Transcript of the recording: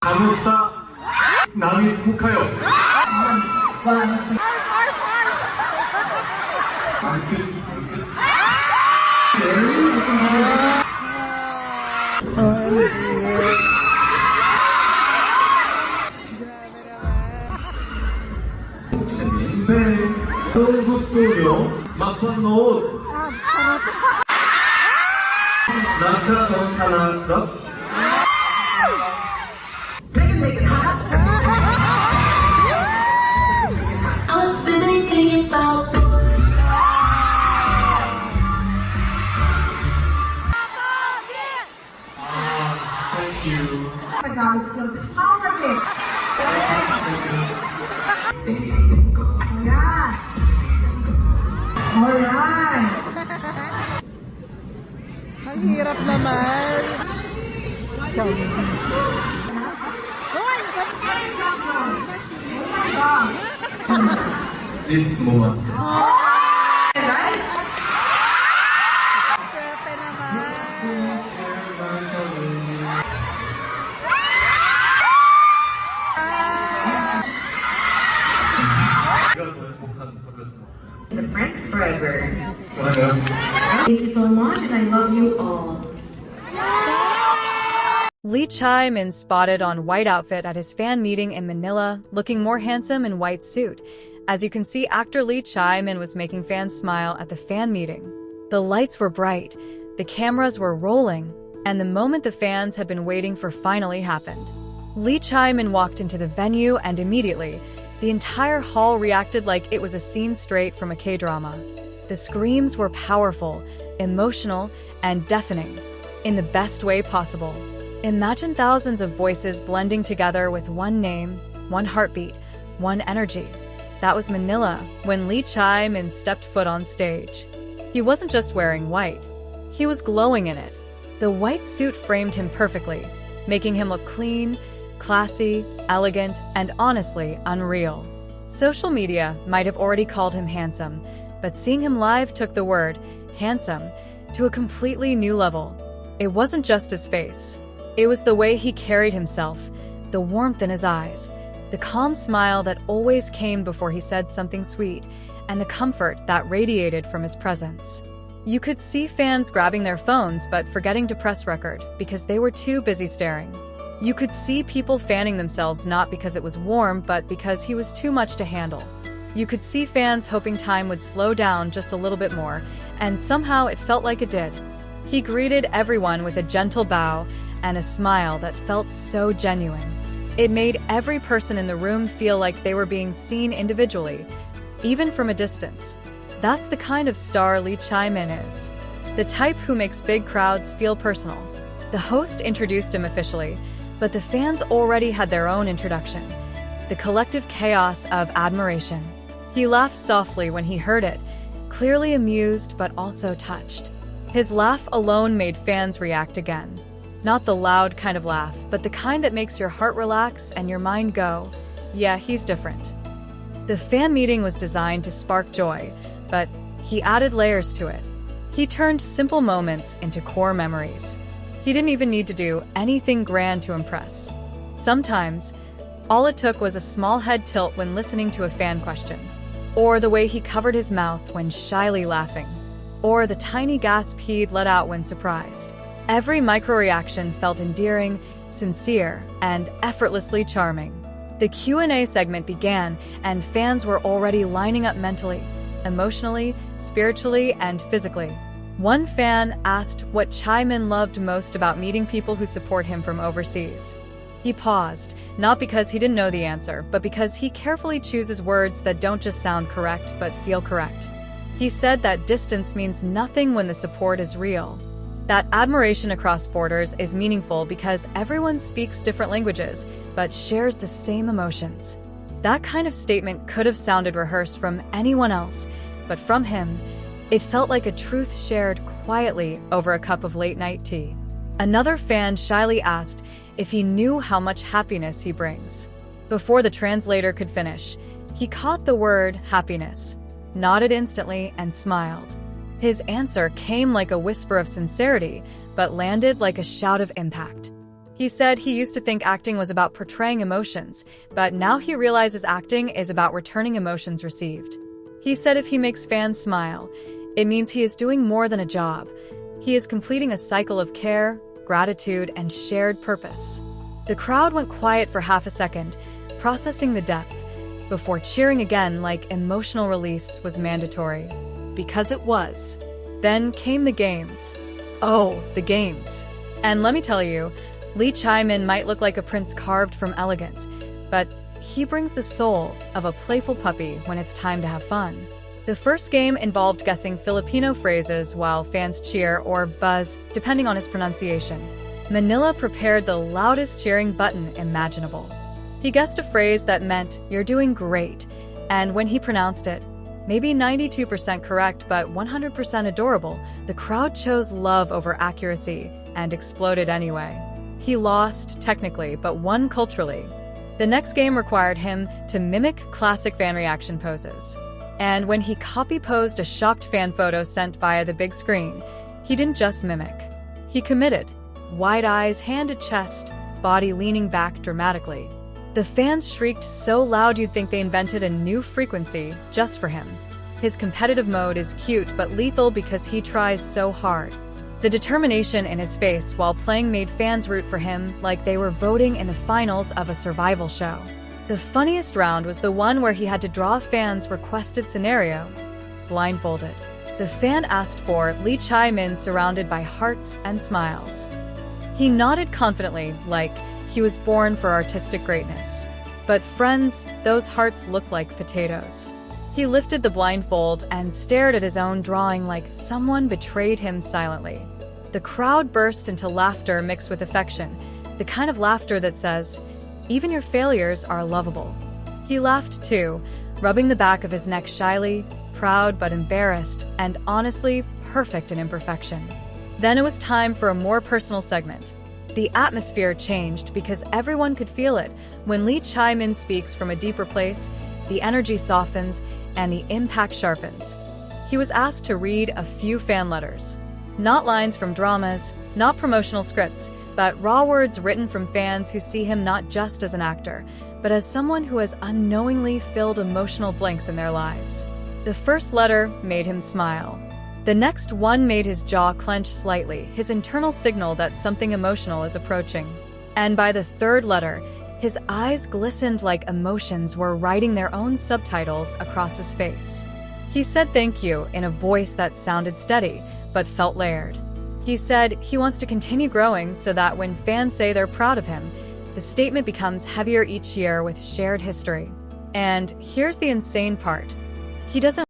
Kamusta? Namiss mo kayo? Ang cute. Kung gusto nyo, mapanood. Nagkaroon ka na ba? I was busy thinking about Thank you. Tagalog skills. How was it? Yeah. Alright. Ang hirap naman. Hoy! This moment. Swerte naman. The friends forever. Talaga? Thank you so much and I love you all. Lee Chae Min spotted on white outfit at his fan meeting in Manila, looking more handsome in white suit. As you can see, actor Lee Chae Min was making fans smile at the fan meeting. The lights were bright, the cameras were rolling, and the moment the fans had been waiting for finally happened. Lee Chae Min walked into the venue and immediately, the entire hall reacted like it was a scene straight from a K-drama. The screams were powerful, emotional, and deafening, in the best way possible. Imagine thousands of voices blending together with one name, one heartbeat, one energy. That was Manila when Lee Chae Min stepped foot on stage. He wasn't just wearing white. He was glowing in it. The white suit framed him perfectly, making him look clean, classy, elegant, and honestly unreal. Social media might have already called him handsome, but seeing him live took the word handsome to a completely new level. It wasn't just his face. It was the way he carried himself, the warmth in his eyes, the calm smile that always came before he said something sweet, and the comfort that radiated from his presence. You could see fans grabbing their phones but forgetting to press record because they were too busy staring. You could see people fanning themselves not because it was warm but because he was too much to handle. You could see fans hoping time would slow down just a little bit more, and somehow it felt like it did. He greeted everyone with a gentle bow and a smile that felt so genuine. It made every person in the room feel like they were being seen individually, even from a distance. That's the kind of star Lee Chae Min is. The type who makes big crowds feel personal. The host introduced him officially, but the fans already had their own introduction. The collective chaos of admiration. He laughed softly when he heard it, clearly amused but also touched. His laugh alone made fans react again. Not the loud kind of laugh, but the kind that makes your heart relax and your mind go, yeah, he's different. The fan meeting was designed to spark joy, but he added layers to it. He turned simple moments into core memories. He didn't even need to do anything grand to impress. Sometimes, all it took was a small head tilt when listening to a fan question, or the way he covered his mouth when shyly laughing, or the tiny gasp he'd let out when surprised. Every micro-reaction felt endearing, sincere, and effortlessly charming. The Q&A segment began, and fans were already lining up mentally, emotionally, spiritually, and physically. One fan asked what Chae Min loved most about meeting people who support him from overseas. He paused, not because he didn't know the answer, but because he carefully chooses words that don't just sound correct, but feel correct. He said that distance means nothing when the support is real. That admiration across borders is meaningful because everyone speaks different languages, but shares the same emotions. That kind of statement could have sounded rehearsed from anyone else, but from him, it felt like a truth shared quietly over a cup of late-night tea. Another fan shyly asked if he knew how much happiness he brings. Before the translator could finish, he caught the word happiness, nodded instantly, and smiled. His answer came like a whisper of sincerity, but landed like a shout of impact. He said he used to think acting was about portraying emotions, but now he realizes acting is about returning emotions received. He said if he makes fans smile, it means he is doing more than a job. He is completing a cycle of care, gratitude, and shared purpose. The crowd went quiet for half a second, processing the depth, before cheering again like emotional release was mandatory. Because it was. Then came the games. Oh, the games. And let me tell you, Lee Chae Min might look like a prince carved from elegance, but he brings the soul of a playful puppy when it's time to have fun. The first game involved guessing Filipino phrases while fans cheer or buzz, depending on his pronunciation. Manila prepared the loudest cheering button imaginable. He guessed a phrase that meant, "You're doing great," and when he pronounced it, maybe 92% correct but 100% adorable, the crowd chose love over accuracy and exploded anyway. He lost, technically, but won culturally. The next game required him to mimic classic fan reaction poses. And when he copy-posed a shocked fan photo sent via the big screen, he didn't just mimic. He committed. Wide eyes, hand to chest, body leaning back dramatically. The fans shrieked so loud you'd think they invented a new frequency just for him. His competitive mode is cute but lethal because he tries so hard. The determination in his face while playing made fans root for him like they were voting in the finals of a survival show. The funniest round was the one where he had to draw a fan's requested scenario, blindfolded. The fan asked for Lee Chae Min surrounded by hearts and smiles. He nodded confidently, like he was born for artistic greatness. But friends, those hearts looked like potatoes. He lifted the blindfold and stared at his own drawing like someone betrayed him silently. The crowd burst into laughter mixed with affection, the kind of laughter that says, "Even your failures are lovable." He laughed too, rubbing the back of his neck shyly, proud but embarrassed, and honestly perfect in imperfection. Then it was time for a more personal segment. The atmosphere changed because everyone could feel it. When Lee Chae Min speaks from a deeper place, the energy softens and the impact sharpens. He was asked to read a few fan letters. Not lines from dramas, not promotional scripts, but raw words written from fans who see him not just as an actor, but as someone who has unknowingly filled emotional blanks in their lives. The first letter made him smile. The next one made his jaw clench slightly, his internal signal that something emotional is approaching. And by the third letter, his eyes glistened like emotions were writing their own subtitles across his face. He said thank you in a voice that sounded steady, but felt layered. He said he wants to continue growing so that when fans say they're proud of him, the statement becomes heavier each year with shared history. And here's the insane part. He doesn't